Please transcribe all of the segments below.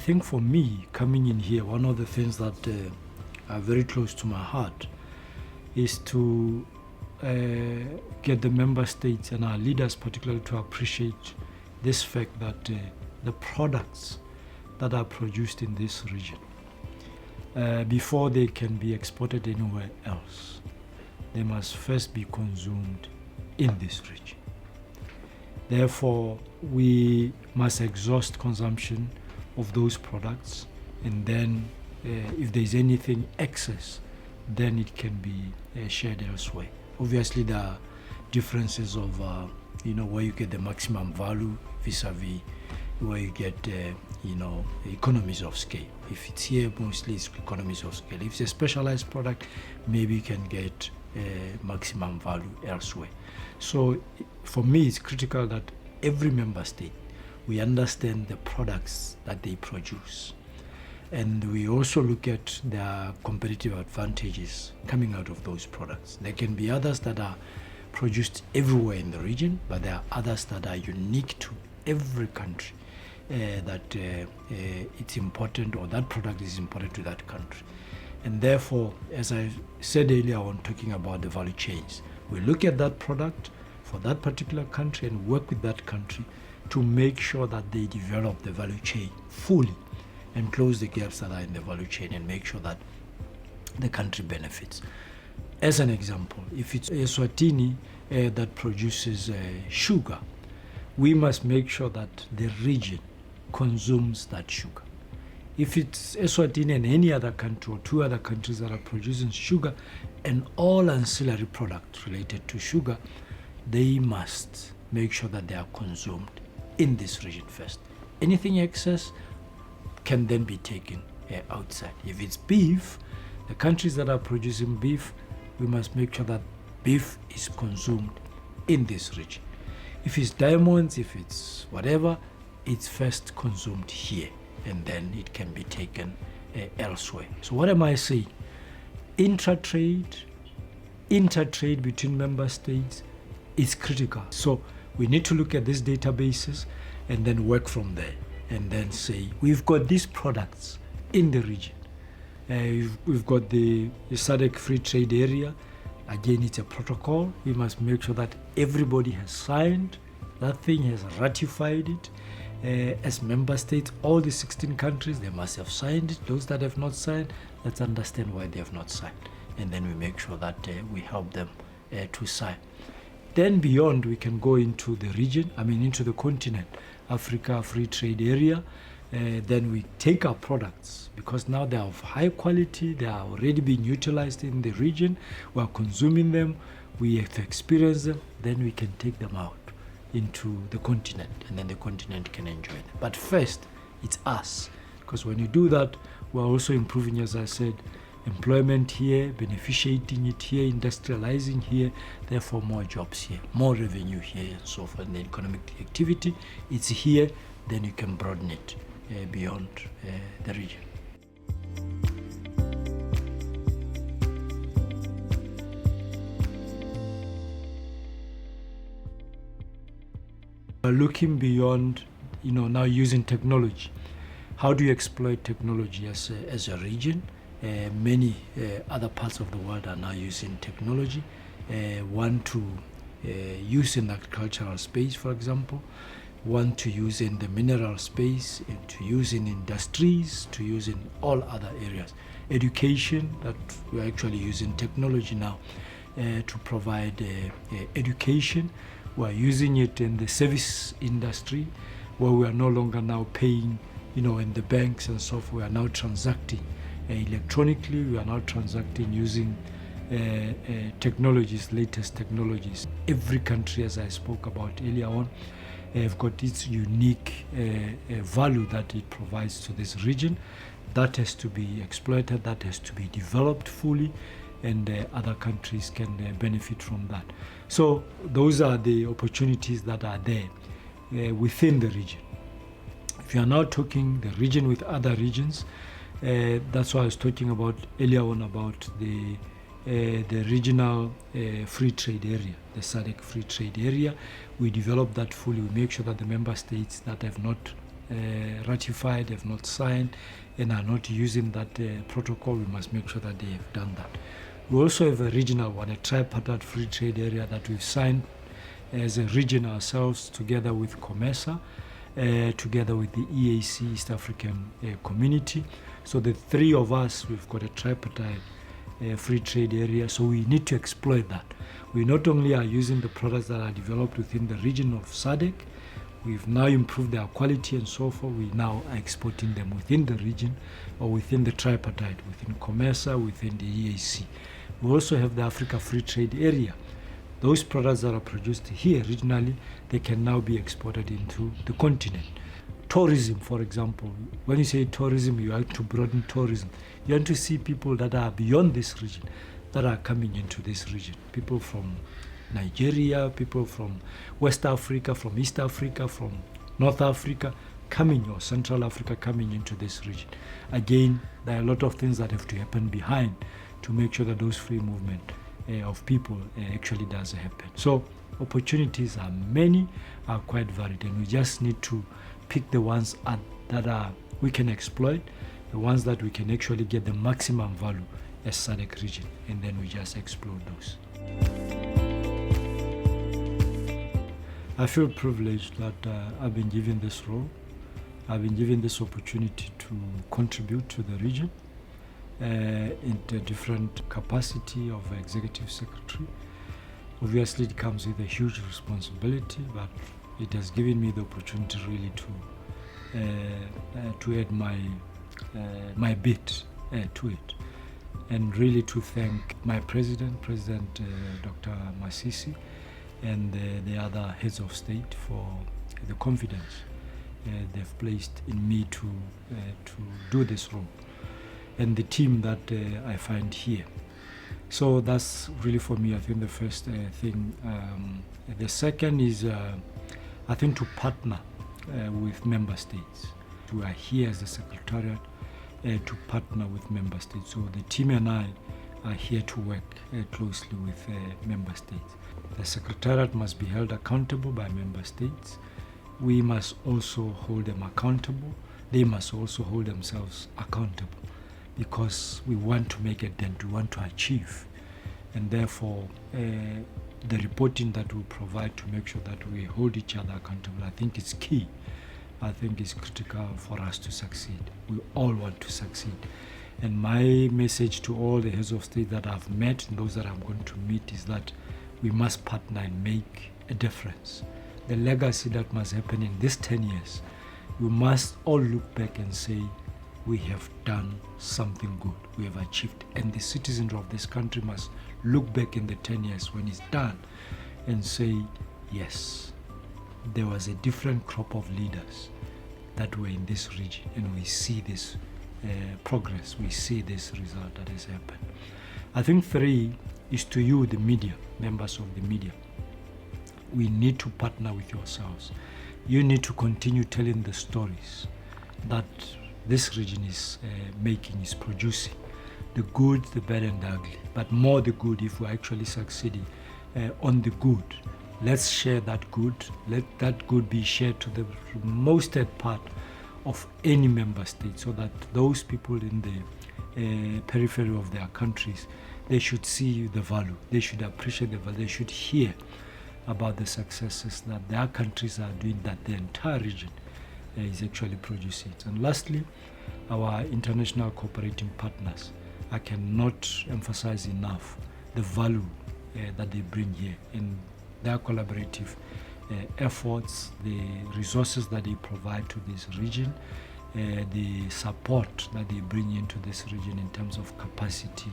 think for me, coming in here, one of the things that are very close to my heart is to get the member states and our leaders particularly to appreciate this fact that the products that are produced in this region, before they can be exported anywhere else, they must first be consumed in this region. Therefore, we must exhaust consumption of those products, and then if there's anything excess, then it can be shared elsewhere. Obviously, there are differences of where you get the maximum value vis-a-vis where you get economies of scale. If it's here, mostly it's economies of scale. If it's a specialized product, maybe you can get maximum value elsewhere. So for me, it's critical that every member state, we understand the products that they produce. And we also look at their competitive advantages coming out of those products. There can be others that are produced everywhere in the region, but there are others that are unique to every country, that it's important, or that product is important to that country. And therefore, as I said earlier on, talking about the value chains, we look at that product for that particular country and work with that country to make sure that they develop the value chain fully and close the gaps that are in the value chain and make sure that the country benefits. As an example, if it's Eswatini that produces sugar, we must make sure that the region consumes that sugar. If it's Eswatini and any other country or two other countries that are producing sugar and all ancillary products related to sugar, they must make sure that they are consumed in this region first. Anything excess can then be taken outside. If it's beef, the countries that are producing beef, we must make sure that beef is consumed in this region. If it's diamonds, if it's whatever, it's first consumed here, and then it can be taken elsewhere. So what am I saying? Intra-trade, intertrade between member states is critical. So we need to look at these databases and then work from there, and then say, we've got these products in the region. We've got the SADC Free Trade Area. Again, it's a protocol. We must make sure that everybody has signed that thing, has ratified it. As member states, all the 16 countries, they must have signed it. Those that have not signed, let's understand why they have not signed. And then we make sure that we help them to sign. Then beyond, we can go into the region, into the continent, Africa Free Trade Area. Then we take our products, because now they are of high quality, they are already being utilized in the region, we are consuming them, we have experienced them, then we can take them out into the continent, and then the continent can enjoy them. But first, it's us, because when you do that, we're also improving, as I said, employment here, beneficiating it here, industrializing here, therefore more jobs here, more revenue here, and so forth. And the economic activity, it's here, then you can broaden it beyond the region. Looking beyond, now using technology. How do you exploit technology as a region? Many other parts of the world are now using technology. One to use in the agricultural space, for example. One to use in the mineral space, to use in industries, to use in all other areas. Education, that we're actually using technology now to provide education. We're using it in the service industry, where we are no longer now paying, in the banks and so forth. We are now transacting electronically. We are now transacting using technologies, latest technologies. Every country, as I spoke about earlier on, have got its unique value that it provides to this region. That has to be exploited, that has to be developed fully, and other countries can benefit from that. So those are the opportunities that are there within the region. If you are now talking the region with other regions, that's what I was talking about earlier on, about the regional free trade area, the SADC Free Trade Area. We develop that fully. We make sure that the member states that have not ratified, have not signed, and are not using that protocol, we must make sure that they have done that. We also have a regional one, a tripartite free trade area that we've signed as a region ourselves, together with COMESA, together with the EAC, East African Community. So the three of us, we've got a tripartite free trade area, so we need to exploit that. We not only are using the products that are developed within the region of SADC, we've now improved their quality and so forth. We now are exporting them within the region or within the tripartite, within COMESA, within the EAC. We also have the Africa Free Trade Area. Those products that are produced here regionally, they can now be exported into the continent. Tourism, for example, when you say tourism, you have to broaden tourism. You want to see people that are beyond this region, that are coming into this region. People from Nigeria, people from West Africa, from East Africa, from North Africa, coming, or Central Africa, coming into this region. Again, there are a lot of things that have to happen behind to make sure that those free movement of people actually does happen. So opportunities are many, are quite varied, and we just need to pick the ones that we can exploit, the ones that we can actually get the maximum value as SADC region, and then we just explore those. I feel privileged that I've been given this role. I've been given this opportunity to contribute to the region in a different capacity of executive secretary. Obviously, it comes with a huge responsibility, but it has given me the opportunity really to add my bit to it, and really to thank my President Dr. Masisi, and the other heads of state for the confidence they've placed in me to do this role, and the team that I find here. So that's really for me, I think, the first thing. The second is, I think, to partner with member states. We are here as the Secretariat to partner with member states. So the team and I are here to work closely with member states. The Secretariat must be held accountable by member states. We must also hold them accountable. They must also hold themselves accountable, because we want to make a dent, we want to achieve. And therefore, the reporting that we provide to make sure that we hold each other accountable, I think is key. I think it's critical for us to succeed. We all want to succeed. And my message to all the heads of state that I've met and those that I'm going to meet is that we must partner and make a difference. The legacy that must happen in these 10 years, we must all look back and say, we have done something good, we have achieved. And the citizens of this country must look back in the 10 years when it's done and say, yes, there was a different crop of leaders that were in this region, and we see this progress, we see this result that has happened. I think 3 is to you, the media, members of the media. We need to partner with yourselves. You need to continue telling the stories that this region is making, is producing. The good, the bad and the ugly, but more the good if we're actually succeeding on the good. Let's share that good. Let that good be shared to the most part of any member state, so that those people in the periphery of their countries, they should see the value, they should appreciate the value, they should hear about the successes that their countries are doing, that the entire region is actually producing. And lastly, our international cooperating partners. I cannot emphasize enough the value that they bring here in their collaborative efforts, the resources that they provide to this region, the support that they bring into this region in terms of capacitating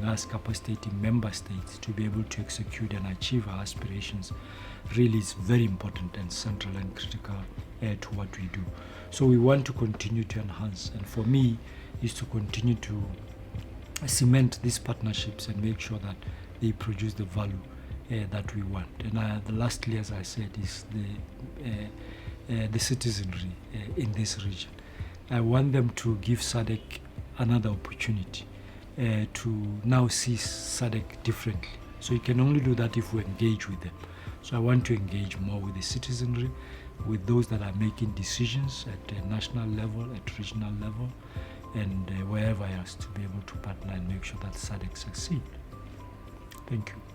us, capacitating member states to be able to execute and achieve our aspirations, really is very important and central and critical to what we do. So we want to continue to enhance, and for me is to continue to cement these partnerships and make sure that they produce the value that we want. And lastly, as I said, is the citizenry in this region. I want them to give SADC another opportunity to now see SADC differently. So you can only do that if we engage with them. So I want to engage more with the citizenry. with those that are making decisions at a national level, at regional level, and wherever else, to be able to partner and make sure that SADC succeed. Thank you.